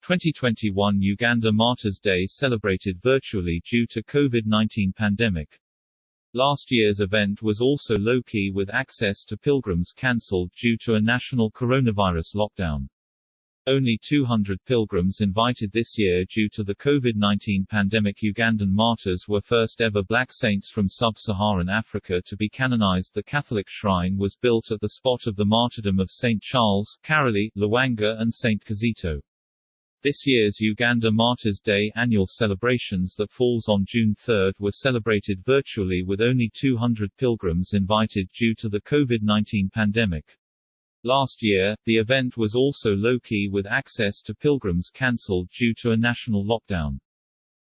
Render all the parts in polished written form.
2021 Uganda Martyrs Day celebrated virtually due to COVID-19 pandemic. Last year's event was also low-key with access to pilgrims cancelled due to a national coronavirus lockdown. Only 200 pilgrims invited this year due to the COVID-19 pandemic. Ugandan martyrs were first ever black saints from sub-Saharan Africa to be canonized. The Catholic shrine was built at the spot of the martyrdom of St. Charles, Karoli, Lwanga and St. Kizito. This year's Uganda Martyrs Day annual celebrations that falls on June 3 were celebrated virtually with only 200 pilgrims invited due to the COVID-19 pandemic. Last year, the event was also low-key with access to pilgrims cancelled due to a national lockdown.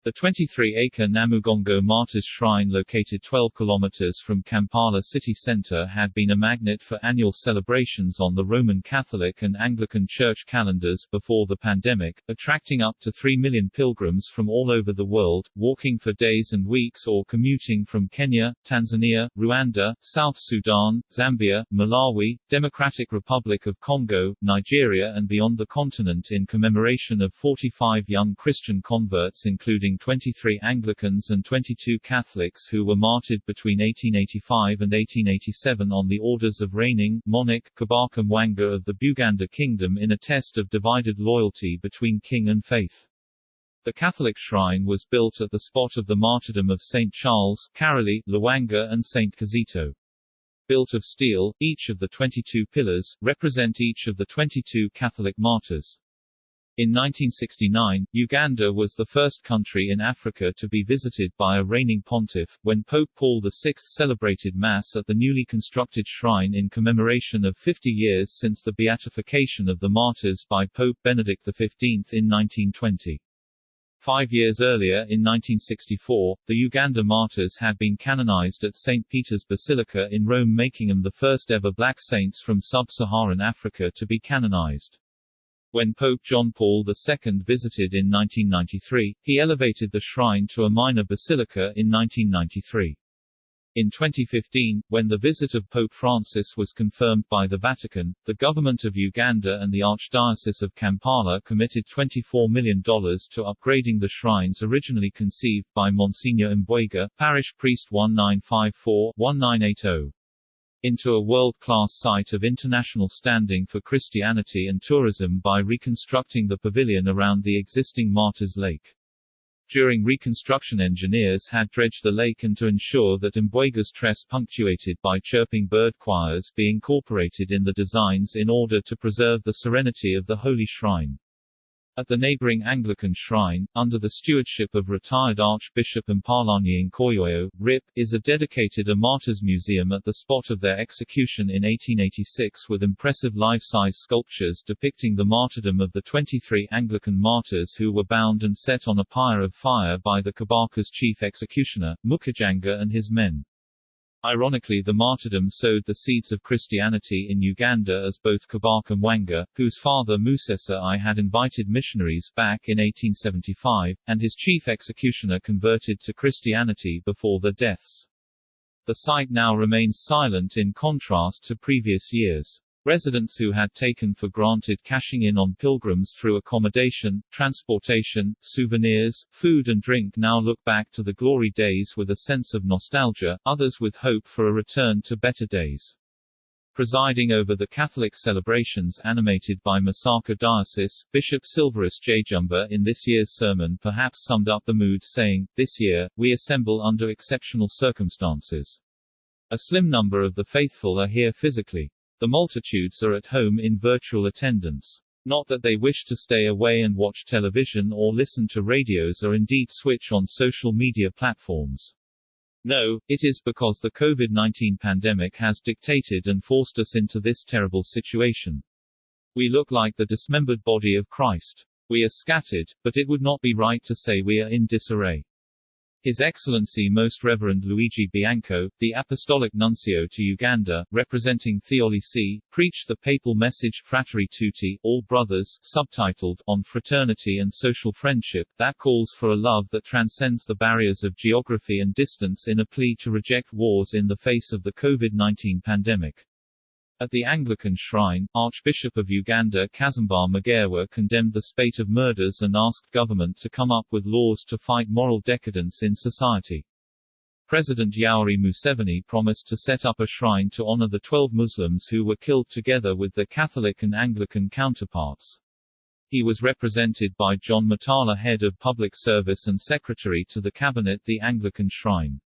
The 23-acre Namugongo Martyrs Shrine, located 12 kilometers from Kampala city centre, had been a magnet for annual celebrations on the Roman Catholic and Anglican church calendars before the pandemic, attracting up to 3 million pilgrims from all over the world, walking for days and weeks or commuting from Kenya, Tanzania, Rwanda, South Sudan, Zambia, Malawi, Democratic Republic of Congo, Nigeria and beyond the continent in commemoration of 45 young Christian converts, including 23 Anglicans and 22 Catholics who were martyred between 1885 and 1887 on the orders of reigning monarch Kabaka Mwanga of the Buganda Kingdom, in a test of divided loyalty between king and faith. The Catholic shrine was built at the spot of the martyrdom of St. Charles, Karoli, Lwanga and St. Kizito. Built of steel, each of the 22 pillars represent each of the 22 Catholic martyrs. In 1969, Uganda was the first country in Africa to be visited by a reigning pontiff, when Pope Paul VI celebrated Mass at the newly constructed shrine in commemoration of 50 years since the beatification of the martyrs by Pope Benedict XV in 1920. 5 years earlier, in 1964, the Uganda Martyrs had been canonized at St. Peter's Basilica in Rome, making them the first ever black saints from sub-Saharan Africa to be canonized. When Pope John Paul II visited in 1993, he elevated the shrine to a minor basilica in 1993. In 2015, when the visit of Pope Francis was confirmed by the Vatican, the government of Uganda and the Archdiocese of Kampala committed $24 million to upgrading the shrines originally conceived by Monsignor Mbwega, parish priest 1954-1980. Into a world-class site of international standing for Christianity and tourism by reconstructing the pavilion around the existing Martyrs Lake. During reconstruction, engineers had dredged the lake, and to ensure that Mbwega's Tress, punctuated by chirping bird choirs, be incorporated in the designs in order to preserve the serenity of the holy shrine. At the neighboring Anglican shrine, under the stewardship of retired Archbishop Mpalanyi Nkoyoyo, RIP, is a dedicated martyrs museum at the spot of their execution in 1886, with impressive life-size sculptures depicting the martyrdom of the 23 Anglican martyrs who were bound and set on a pyre of fire by the Kabaka's chief executioner, Mukajanga, and his men. Ironically, the martyrdom sowed the seeds of Christianity in Uganda, as both Kabaka Mwanga, whose father Musesa I had invited missionaries back in 1875, and his chief executioner converted to Christianity before their deaths. The site now remains silent in contrast to previous years. Residents who had taken for granted cashing in on pilgrims through accommodation, transportation, souvenirs, food and drink now look back to the glory days with a sense of nostalgia, others with hope for a return to better days. Presiding over the Catholic celebrations animated by Masaka Diocese, Bishop Silverus Jajumba in this year's sermon perhaps summed up the mood, saying, "This year, we assemble under exceptional circumstances. A slim number of the faithful are here physically. The multitudes are at home in virtual attendance. Not that they wish to stay away and watch television or listen to radios or indeed switch on social media platforms. No, it is because the COVID-19 pandemic has dictated and forced us into this terrible situation. We look like the dismembered body of Christ. We are scattered, but it would not be right to say we are in disarray." His Excellency Most Reverend Luigi Bianco, the Apostolic Nuncio to Uganda, representing Theoli C., preached the papal message Fratelli Tutti, All Brothers, subtitled, On Fraternity and Social Friendship, that calls for a love that transcends the barriers of geography and distance, in a plea to reject wars in the face of the COVID-19 pandemic. At the Anglican shrine, Archbishop of Uganda Kazimba Magerwa condemned the spate of murders and asked government to come up with laws to fight moral decadence in society. President Yoweri Museveni promised to set up a shrine to honor the 12 Muslims who were killed together with their Catholic and Anglican counterparts. He was represented by John Matala, head of public service and secretary to the cabinet the Anglican shrine.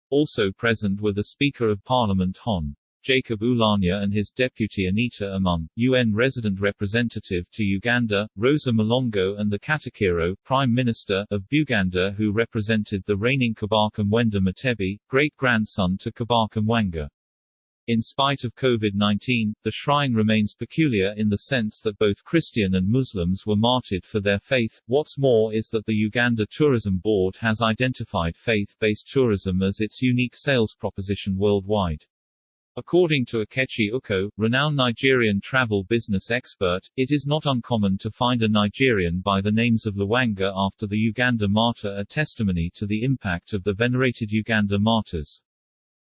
Also present were the Speaker of Parliament Hon. Jacob Ulanya and his deputy Anita Among, UN resident representative to Uganda, Rosa Malongo, and the Katakiro, Prime Minister of Buganda, who represented the reigning Kabaka Mwenda Mutebi, great-grandson to Kabaka Mwanga. In spite of COVID-19, the shrine remains peculiar in the sense that both Christian and Muslims were martyred for their faith. What's more is that the Uganda Tourism Board has identified faith-based tourism as its unique sales proposition worldwide. According to Akechi Uko, renowned Nigerian travel business expert, it is not uncommon to find a Nigerian by the names of Lwanga after the Uganda Martyr, a testimony to the impact of the venerated Uganda Martyrs.